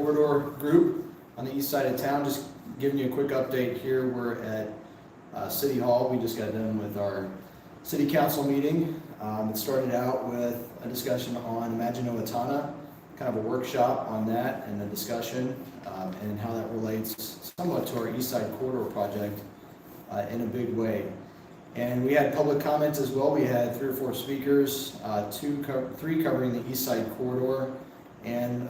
Corridor group on the east side of town. Just giving you a quick update here. We're at City Hall. We just got done with our City Council meeting. It started out with a discussion on Imagine Owatonna, kind of a workshop on that and a discussion and how that relates somewhat to our East Side Corridor project in a big way. And we had public comments as well. We had 3 or 4 speakers, 3 covering the East Side Corridor, and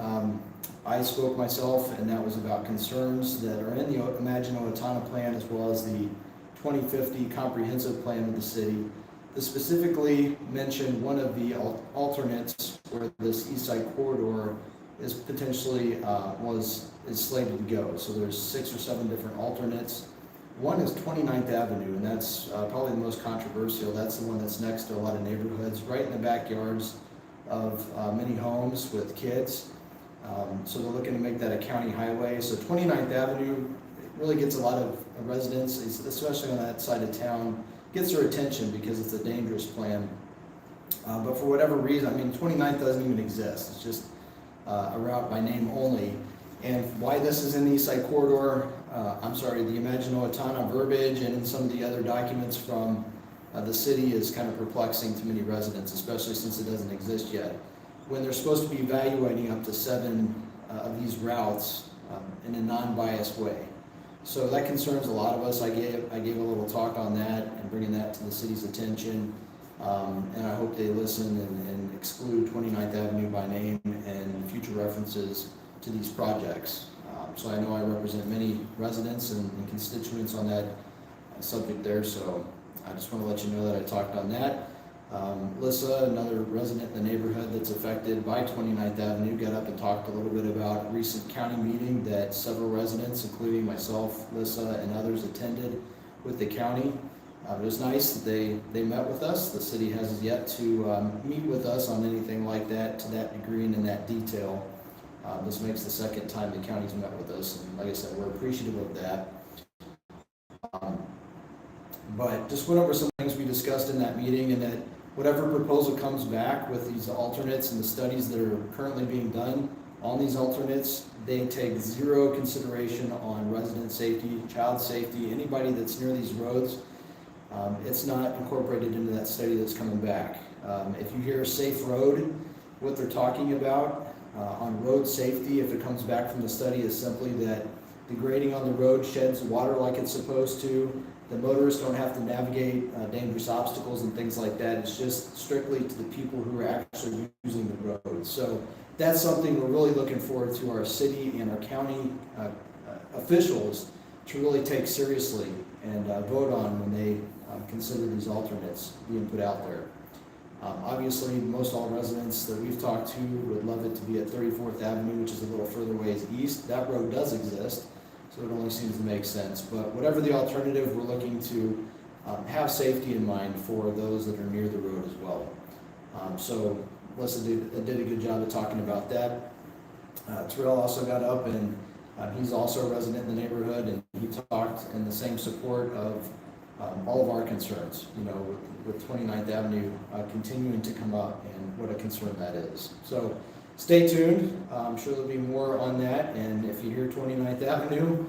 I spoke myself, and that was about concerns that are in the Imagine Owatonna plan as well as the 2050 comprehensive plan of the city. This specifically mentioned one of the alternates where this East Side Corridor is potentially is slated to go. So there's 6 or 7 different alternates. One is 29th Avenue, and that's probably the most controversial. That's the one that's next to a lot of neighborhoods, right in the backyards of many homes with kids. So they're looking to make that a county highway. So 29th Avenue really gets a lot of residents, especially on that side of town, gets their attention because it's a dangerous plan. But for whatever reason, I mean, 29th doesn't even exist. It's just a route by name only. And why this is in the East Side Corridor, the Imagine Owatonna verbiage and in some of the other documents from the city is kind of perplexing to many residents, especially since it doesn't exist yet. When they're supposed to be evaluating up to 7 of these routes in a non-biased way. So that concerns a lot of us. I gave a little talk on that and bringing that to the city's attention. And I hope they listen and exclude 29th Avenue by name and future references to these projects. So I know I represent many residents and constituents on that subject there, so I just want to let you know that I talked on that. Lissa, another resident in the neighborhood that's affected by 29th Avenue, got up and talked a little bit about a recent county meeting that several residents, including myself, Lissa, and others attended with the county. It was nice that they met with us. The city has yet to meet with us on anything like that to that degree and in that detail. This makes the 2nd time the county's met with us, and like I said, we're appreciative of that. But just went over some things we discussed in that meeting, and that whatever proposal comes back with these alternates and the studies that are currently being done on these alternates, they take 0 consideration on resident safety, child safety, anybody that's near these roads. It's not incorporated into that study that's coming back. If you hear a safe road, what they're talking about on road safety, if it comes back from the study, is simply that the grading on the road sheds water like it's supposed to. The motorists don't have to navigate dangerous obstacles and things like that. It's just strictly to the people who are actually using the road. So that's something we're really looking forward to our city and our county officials to really take seriously and vote on when they consider these alternates being put out there. Obviously, most all residents that we've talked to would love it to be at 34th Avenue, which is a little further ways east. That road does exist, so it only seems to make sense. But whatever the alternative, we're looking to have safety in mind for those that are near the road as well. So Melissa did a good job of talking about that. Terrell also got up, and he's also a resident in the neighborhood, and he talked in the same support of all of our concerns, with 29th Avenue continuing to come up and what a concern that is. So stay tuned. I'm sure there'll be more on that. And if you hear 29th Avenue,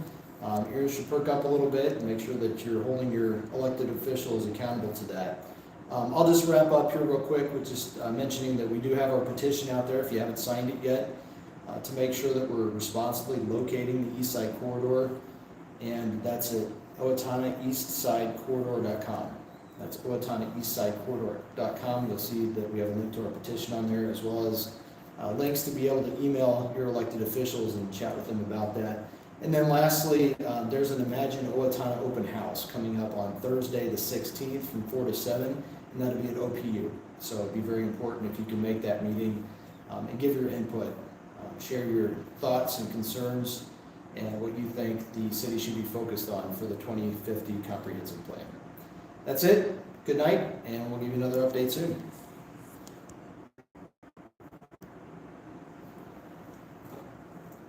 ears should perk up a little bit and make sure that you're holding your elected officials accountable to that. I'll just wrap up here real quick with just mentioning that we do have our petition out there if you haven't signed it yet to make sure that we're responsibly locating the East Side Corridor. And that's at OwatonnaEastSideCorridor.com. That's OwatonnaEastSideCorridor.com. You'll see that we have a link to our petition on there, as well as links to be able to email your elected officials and chat with them about that. And then lastly, there's an Imagine Owatonna open house coming up on Thursday the 16th from 4 to 7, and that'll be at OPU. So it'd be very important if you can make that meeting and give your input, share your thoughts and concerns, and what you think the city should be focused on for the 2050 comprehensive plan. That's it. Good night, and we'll give you another update soon.